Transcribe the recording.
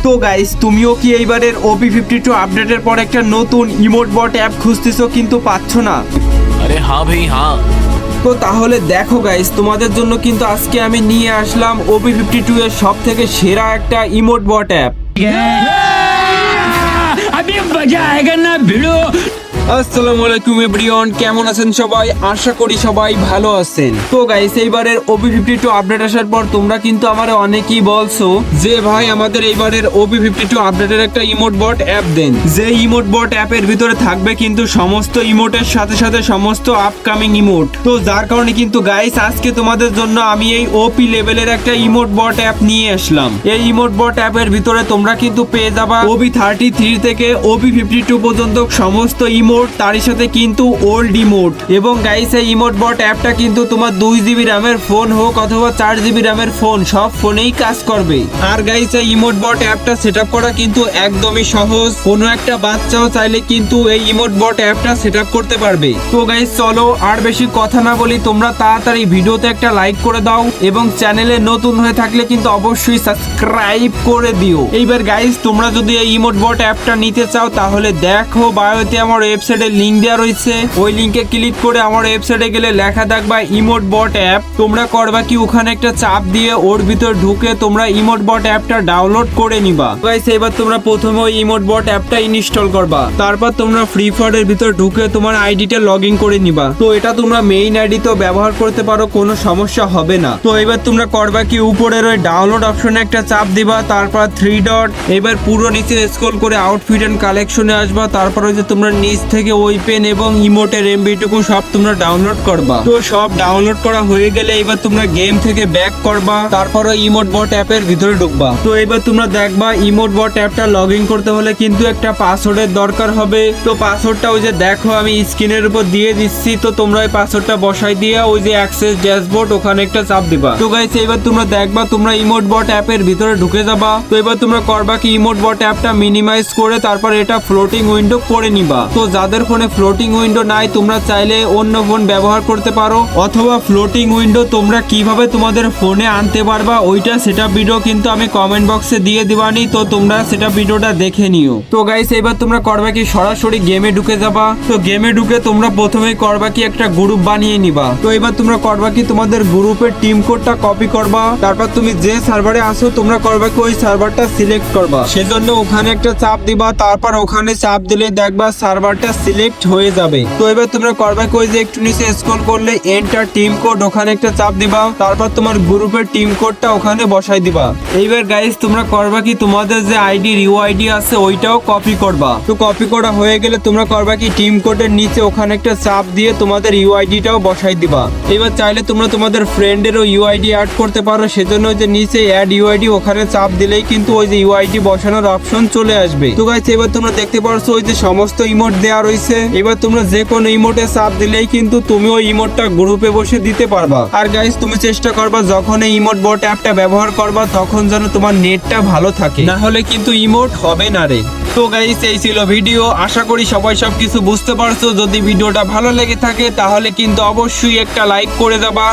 তো গাইস, তুমিও কি এইবারের OP52 আপডেটের পর একটা নতুন ইমোট বট অ্যাপ খুঁজতেছো কিন্তু পাচ্ছ না? अरे हाँ भाई हाँ। তো তাহলে দেখো গাইস, তোমাদের জন্য কিন্তু আজকে আমি নিয়ে আসলাম OP52 এর সব থেকে সেরা একটা ইমোট বট অ্যাপ। अभी मजा आएगा ना भिड़ो। আসসালামু আলাইকুম এভরিওয়ান, কেমন আছেন সবাই? আশা করি সবাই ভালো আছেন। তো গাইস, এইবারের OP52 আপডেট আসার পর তোমরা কিন্তু আমারে অনেকেই বলছো যে ভাই আমাদের এইবারের OP52 আপডেটের একটা ইমোট বট অ্যাপ দেন, যে ইমোট বট অ্যাপের ভিতরে থাকবে কিন্তু সমস্ত ইমোটের সাথে সাথে সমস্ত আপকামিং ইমোট। তো যার কারণে কিন্তু গাইস আজকে তোমাদের জন্য আমি এই OP লেভেলের একটা ইমোট বট অ্যাপ নিয়ে আসলাম। এই ইমোট বট অ্যাপের ভিতরে তোমরা কিন্তু পেয়ে যাবা OP33 থেকে OP52 পর্যন্ত সমস্ত ইমোট, তারই সাথে কিন্তু ওল্ড ইমোট। এবং গাইস, এই ইমোট বট অ্যাপটা কিন্তু তোমার 2GB র্যামের ফোন হোক অথবা 4GB র্যামের ফোন, সব ফোনেই কাজ করবে। আর গাইস, এই ইমোট বট অ্যাপটা সেটআপ করা কিন্তু একদমই সহজ। কোনো একটা বাচ্চাও চাইলে কিন্তু এই ইমোট বট অ্যাপটা সেটআপ করতে পারবে। তো গাইস চলো আর বেশি কথা না বলি, তোমরা তাড়াতাড়ি ভিডিওতে একটা লাইক করে দাও এবং চ্যানেলে নতুন হয়ে থাকলে কিন্তু অবশ্যই সাবস্ক্রাইব করে দিও। এইবার গাইস, তোমরা যদি এই ইমোট বট অ্যাপটা নিতে চাও তাহলে দেখো বায়োতে আমার ওয়েবসাইটের লিংক দেওয়া রয়েছে। ওই লিংকে ক্লিক করে আমার ওয়েবসাইটে গেলে লেখা থাকবে ইমোট বট অ্যাপ। তোমরা করবা কি, ওখানে একটা চাপ দিয়ে ওর ভিতর ঢুকে তোমরা ইমোট বট অ্যাপটা ডাউনলোড করে নিবা। গাইস, এবার তোমরা প্রথমে ওই ইমোট বট অ্যাপটা ইনস্টল করবা। তারপর তোমরা ফ্রি ফায়ারের ভিতর ঢুকে তোমার আইডিটা লগ ইন করে নিবা। তো এটা তোমরা মেইন আইডি তো ব্যবহার করতে পারো, কোনো সমস্যা হবে না। তো এবার তোমরা করবা কি, উপরের ওই ডাউনলোড অপশনে একটা চাপ দিবা, তারপর 3 ডট, এবার পুরো নিচে স্ক্রল করে আউটফিট এন্ড কালেকশনে আসবা। তারপর ওই যে তোমরা নিচ থেকে ওই পেন এবং ইমোটের এমবিটুকু সব তোমরা ডাউনলোড করবা। তো সব ডাউনলোড করা হয়ে গেলে এবার তোমরা গেম থেকে ব্যাক করবা, তারপর ওই ইমোট বট অ্যাপের ভিতরে ঢুকবা। তো এবার তোমরা দেখবা ইমোট বট অ্যাপটা লগ ইন করতে হলে কিন্তু একটা পাসওয়ার্ডের দরকার হবে। তো পাসওয়ার্ডটা ওই যে দেখো আমি স্ক্রিনের উপর দিয়ে দিচ্ছি। তো তোমরা ওই পাসওয়ার্ডটা বসাই দিয়ে ওই যে অ্যাক্সেস ড্যাশবোর্ড ওখানে একটা চাপ দিবা। তো গাইস, এবার তোমরা দেখবা তোমরা ইমোট বট অ্যাপের ভিতরে ঢুকে যাবা। তো এবার তোমরা করবা কি, ইমোট বট অ্যাপটা মিনিমাইজ করে তারপর এটা ফ্লোটিং উইন্ডো করে নিবা। তো যাদের ফোনে ফ্লোটিং উইন্ডো নাই তোমরা চাইলে অন্য ফোন ব্যবহার করতে পারো, অথবা ফ্লোটিং উইন্ডো তোমরা কিভাবে তোমাদের ফোনে আনতে পারবা ওইটা সেটআপ ভিডিও কিন্তু আমি কমেন্ট বক্সে দিয়ে দিবানি। তো তোমরা সেটআপ ভিডিওটা দেখে নিও। তো গাইস, এবার তোমরা করবা কি, সরাসরি গেমে ঢুকে যাবা। তো গেমে ঢুকে তোমরা প্রথমেই করবা কি, একটা গ্রুপ বানিয়ে নিবা। তো এবার তোমরা করবা কি, তোমাদের গ্রুপের টিম কোডটা কপি করবা। তারপর তুমি যে সার্ভারে আসো তোমরা করবা কি, ওই সার্ভারটা সিলেক্ট করবা। সেজন্য ওখানে একটা চাপ দিবা, তারপর ওখানে চাপ দিলে দেখবা সার্ভারটা সিলেক্ট হয়ে যাবে। তো এবার তোমরা করবা কি, ওই যে একটু নিচে স্ক্রল করলে এন্টার টিম কোড ওখানে একটা চাপ দিবা, তারপর তোমার গ্রুপের টিম কোডটা ওখানে বসাই দিবা। এইবার গাইস, তোমরা করবা কি, তোমাদের যে আইডির ইউআইডি আছে ওইটাও কপি করবা। তো কপি করা হয়ে গেলে তোমরা করবা কি, টিম কোডের নিচে ওখানে একটা চাপ দিয়ে তোমাদের ইউআইডিটাও বসাই দিবা। এবার চাইলে তোমরা তোমাদের ফ্রেন্ডেরও ইউআইডি অ্যাড করতে পারো, সেজন্য যে নিচে অ্যাড ইউআইডি ওখানে চাপ দিলেই কিন্তু ওই যে ইউআইডি বসানোর অপশন চলে আসবে। তো গাইস, এবার তোমরা দেখতে পারছো ওই যে সমস্ত ইমোট দেওয়া রয়েছে। এবার তোমরা যে কোনো ইমোটে চাপ দিলেই কিন্তু তুমি ওই ইমোটটা গ্রুপে বসে দিতে পারবা। আর গাইস, তুমি চেষ্টা করবা যখন এই ইমোট বট অ্যাপটা ব্যবহার করবা তখন যেন তোমার নেটটা ভালো থাকে, না হলে কিন্তু ইমোট হবে না রে। তো গাইস, এই ছিল ভিডিও। আশা করি সবাই সবকিছু বুঝতে পারছো। যদি ভিডিওটা ভালো লেগে থাকে তাহলে কিন্তু অবশ্যই একটা লাইক করে যাবা।